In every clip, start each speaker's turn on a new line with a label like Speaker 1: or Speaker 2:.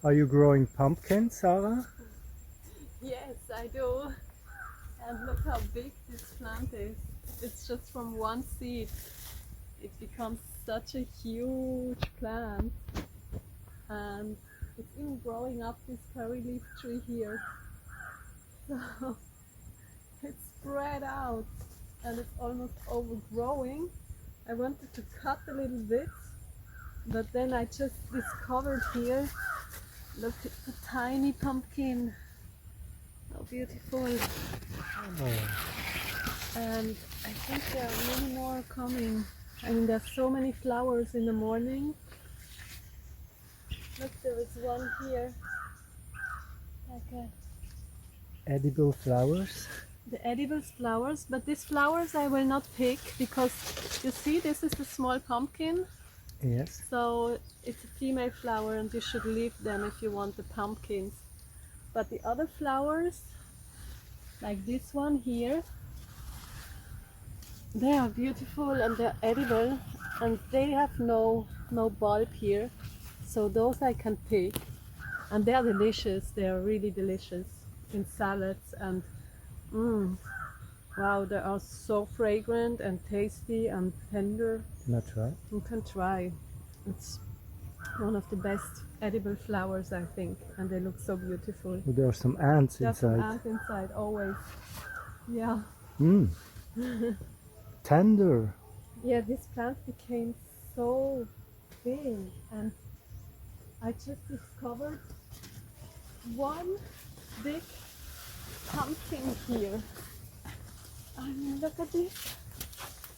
Speaker 1: Are you growing pumpkins, Sarah?
Speaker 2: Yes, I do. And look how big this plant is. It's just from one seed. It becomes such a huge plant. And it's even growing up this curry leaf tree here. So it's spread out and it's almost overgrowing. I wanted to cut a little bit, but then I just discovered here, look at the tiny pumpkin. How beautiful. And I think there are many more coming. I mean, there's so many flowers in the morning. Look, there is one here. Like
Speaker 1: Edible flowers?
Speaker 2: the edible flowers, but these flowers I will not pick because you see, this is a small pumpkin.
Speaker 1: Yes.
Speaker 2: So it's a female flower and you should leave them if you want the pumpkins. But the other flowers, like this one here, they are beautiful and they're edible and they have no bulb here. So those I can pick and they're delicious. They're really delicious in salads and wow, they are so fragrant and tasty and tender.
Speaker 1: Can I try?
Speaker 2: You can try. It's one of the best edible flowers, I think, and they look so beautiful.
Speaker 1: Oh, there are some ants
Speaker 2: There's some
Speaker 1: inside.
Speaker 2: ants inside, always. Yeah.
Speaker 1: Mm. Tender.
Speaker 2: Yeah, this plant became so big, and I just discovered one big pumpkin here. I mean, look at this.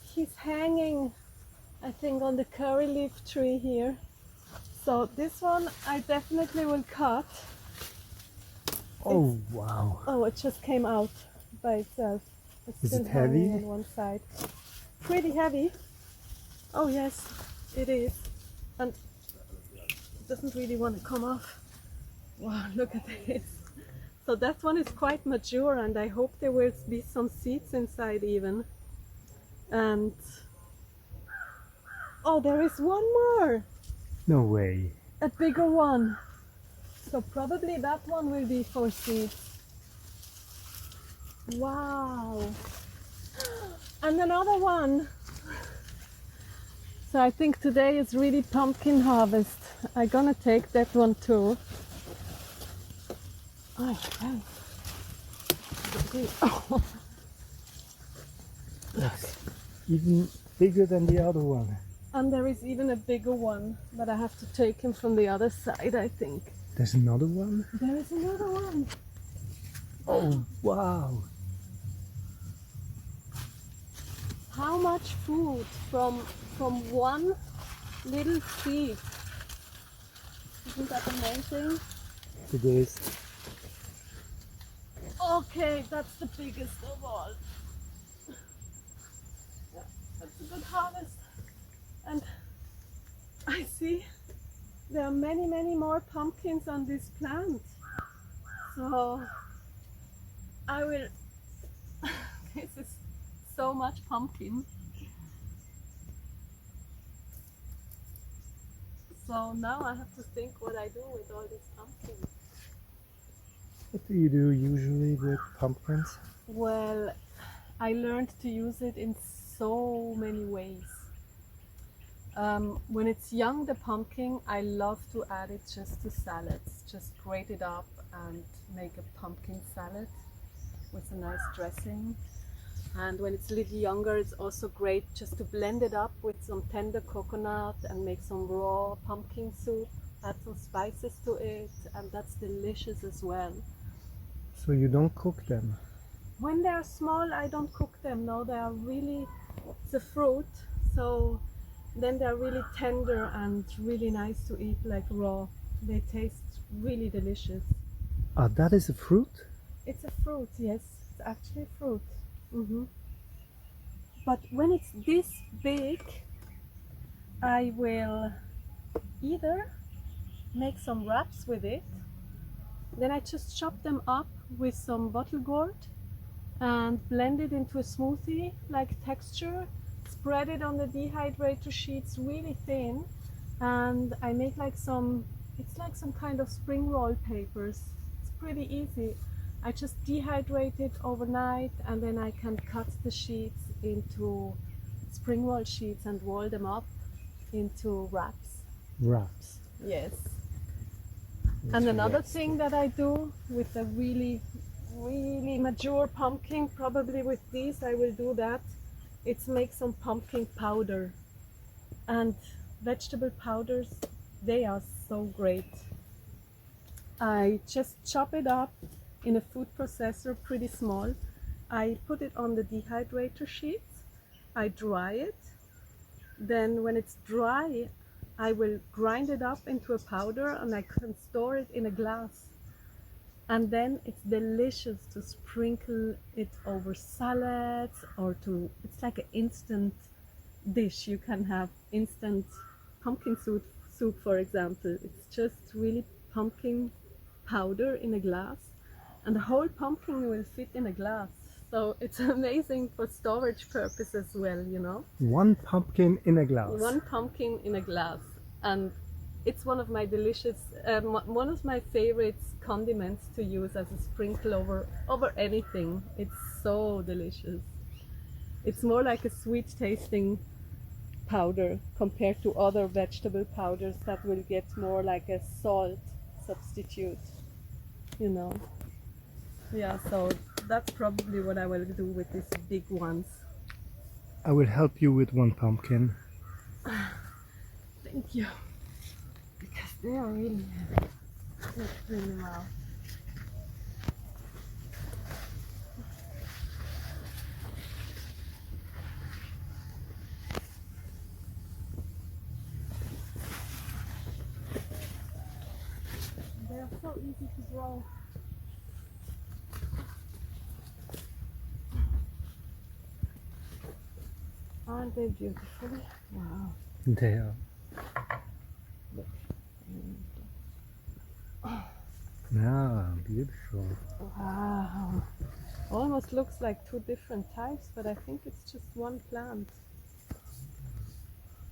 Speaker 2: He's hanging, I think, on the curry leaf tree here. So this one I definitely will cut.
Speaker 1: Oh, wow.
Speaker 2: Oh, it just came out by itself. It's
Speaker 1: Is
Speaker 2: still
Speaker 1: it heavy?
Speaker 2: hanging on one side. Pretty heavy. Oh yes, it is. And it doesn't really want to come off. Wow, look at this. So that one is quite mature and I hope there will be some seeds inside even. And oh, there is one more.
Speaker 1: No way.
Speaker 2: A bigger one. So probably that one will be for seeds. Wow. And another one. So I think today is really pumpkin harvest. I'm gonna take that one too. Oh, oh.
Speaker 1: That's even bigger than the other one.
Speaker 2: And there is even a bigger one, but I have to take him from the other side, I think.
Speaker 1: There's another one?
Speaker 2: There is another one.
Speaker 1: Oh, wow.
Speaker 2: How much food from one little seed. Isn't that amazing?
Speaker 1: It is.
Speaker 2: Okay, that's the biggest of all. Yeah, that's a good harvest. And I see there are many, many more pumpkins on this plant. So I will, this is so much pumpkin. So now I have to think what I do with all these pumpkins.
Speaker 1: What do you do usually with pumpkins?
Speaker 2: Well, I learned to use it in so many ways. When it's young, the pumpkin, I love to add it just to salads. Just grate it up and make a pumpkin salad with a nice dressing. And when it's a little younger, it's also great just to blend it up with some tender coconut and make some raw pumpkin soup, add some spices to it, and that's delicious as well.
Speaker 1: So you don't cook them?
Speaker 2: When they're small, I don't cook them. No, they are really, it's a fruit, so then they're really tender and really nice to eat like raw. They taste really delicious.
Speaker 1: Ah, that is a fruit?
Speaker 2: It's a fruit, yes. It's actually fruit. But when it's this big, I will either make some wraps with it, then I just chop them up with some bottle gourd and blend it into a smoothie like texture, spread it on the dehydrator sheets really thin, and I make like some It's like some kind of spring roll papers. It's pretty easy. I just dehydrate it overnight and then I can cut the sheets into spring roll sheets and roll them up into wraps.
Speaker 1: Wraps.
Speaker 2: Yes.
Speaker 1: Yes,
Speaker 2: And another
Speaker 1: yes.
Speaker 2: thing that I do with a really mature pumpkin, probably with these I will do that, it's make some pumpkin powder. And vegetable powders, they are so great. I just chop it up in a food processor, pretty small. I put it on the dehydrator sheets, I dry it, then when it's dry I will grind it up into a powder and I can store it in a glass. And then it's delicious to sprinkle it over salads or it's like an instant dish. You can have instant pumpkin soup, for example. It's just really pumpkin powder in a glass, and the whole pumpkin will fit in a glass. So it's amazing for storage purpose as well, you know.
Speaker 1: One pumpkin in a glass.
Speaker 2: One pumpkin in a glass, and it's one of my one of my favorite condiments to use as a sprinkle over anything. It's so delicious. It's more like a sweet tasting powder compared to other vegetable powders that will get more like a salt substitute, you know. Yeah, so that's probably what I will do with these big ones.
Speaker 1: I will help you with one pumpkin.
Speaker 2: Thank you. Because they are really heavy. Look really well. They are so easy to grow. Aren't they beautiful? Wow.
Speaker 1: They are. Yeah, beautiful.
Speaker 2: Wow. Almost looks like two different types, but I think it's just one plant.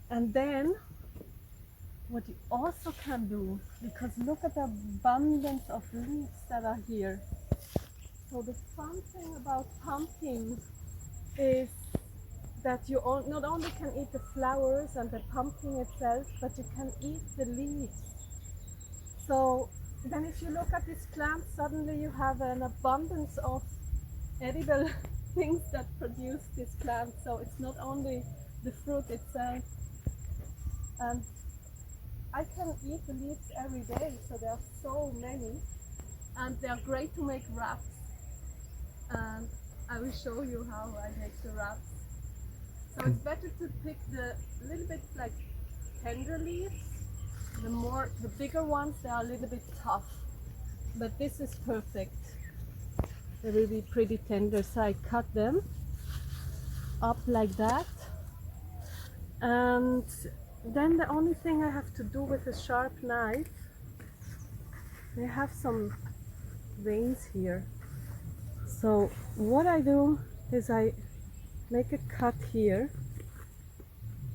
Speaker 2: And then what you also can do, because look at the abundance of leaves that are here. So the fun thing about pumpkin is that you not only can eat the flowers and the pumpkin itself, but you can eat the leaves. So then if you look at this plant, suddenly you have an abundance of edible things that produce this plant. So it's not only the fruit itself. And I can eat the leaves every day, so there are so many. And they are great to make wraps. And I will show you how I make the wraps. So it's better to pick the little bit like tender leaves. The bigger ones, they are a little bit tough. But this is perfect. They will be pretty tender. So I cut them up like that. And then the only thing I have to do with a sharp knife, they have some veins here. So what I do is I make a cut here,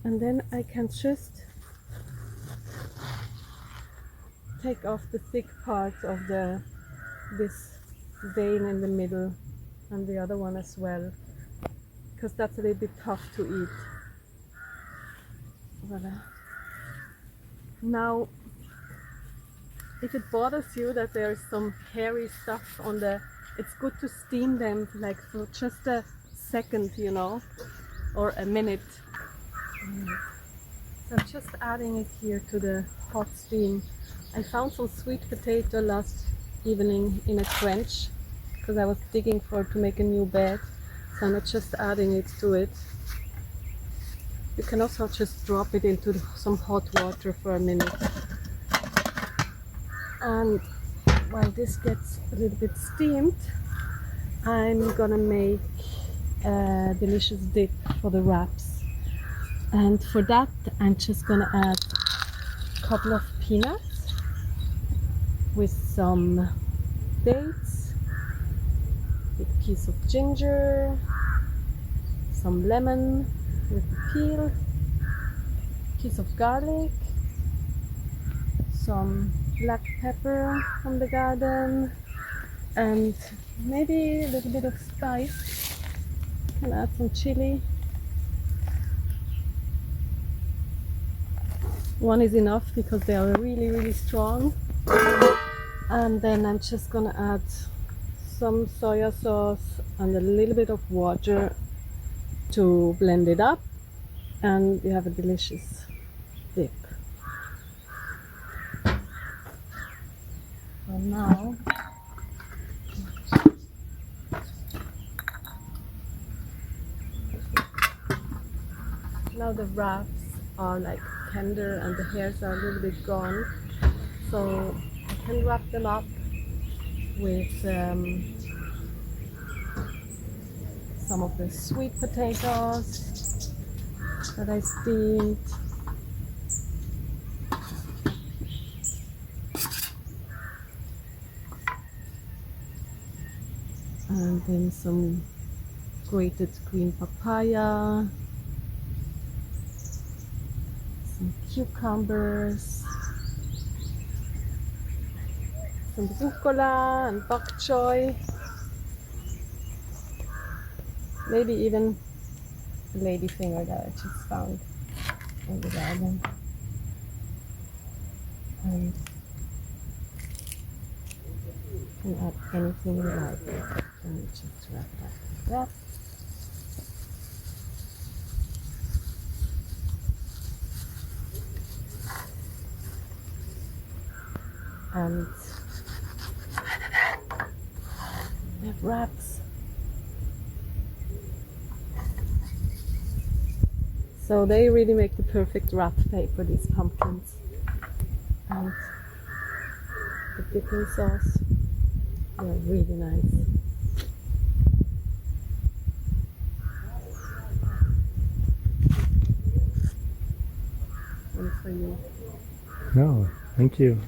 Speaker 2: and then I can just take off the thick part of this vein in the middle, and the other one as well, because that's a little bit tough to eat. Voilà. Now, if it bothers you that there is some hairy stuff on it's good to steam them like for just a second, you know, or a minute. So I'm just adding it here to the hot steam. I found some sweet potato last evening in a trench because I was digging to make a new bed. So I'm just adding it to it. You can also just drop it into some hot water for a minute. And while this gets a little bit steamed, I'm gonna make a delicious dip for the wraps. And for that, I'm just gonna add a couple of peanuts with some dates, a big piece of ginger, some lemon with the peel, piece of garlic, some black pepper from the garden and maybe a little bit of spice. Can add some chili. One is enough because they are really, really strong. And then I'm just gonna add some soya sauce and a little bit of water to blend it up, and you have a delicious dip. So now the wraps are like tender and the hairs are a little bit gone, so I can wrap them up with some of the sweet potatoes that I steamed. And then some grated green papaya, some cucumbers, some rucola and bok choy, maybe even a ladyfinger that I just found in the garden. And you can add anything you like. Let me just wrap that like that. And it wraps. So they really make the perfect wrap paper, these pumpkins. And the dipping sauce, they're really nice. And for you.
Speaker 1: No, thank you.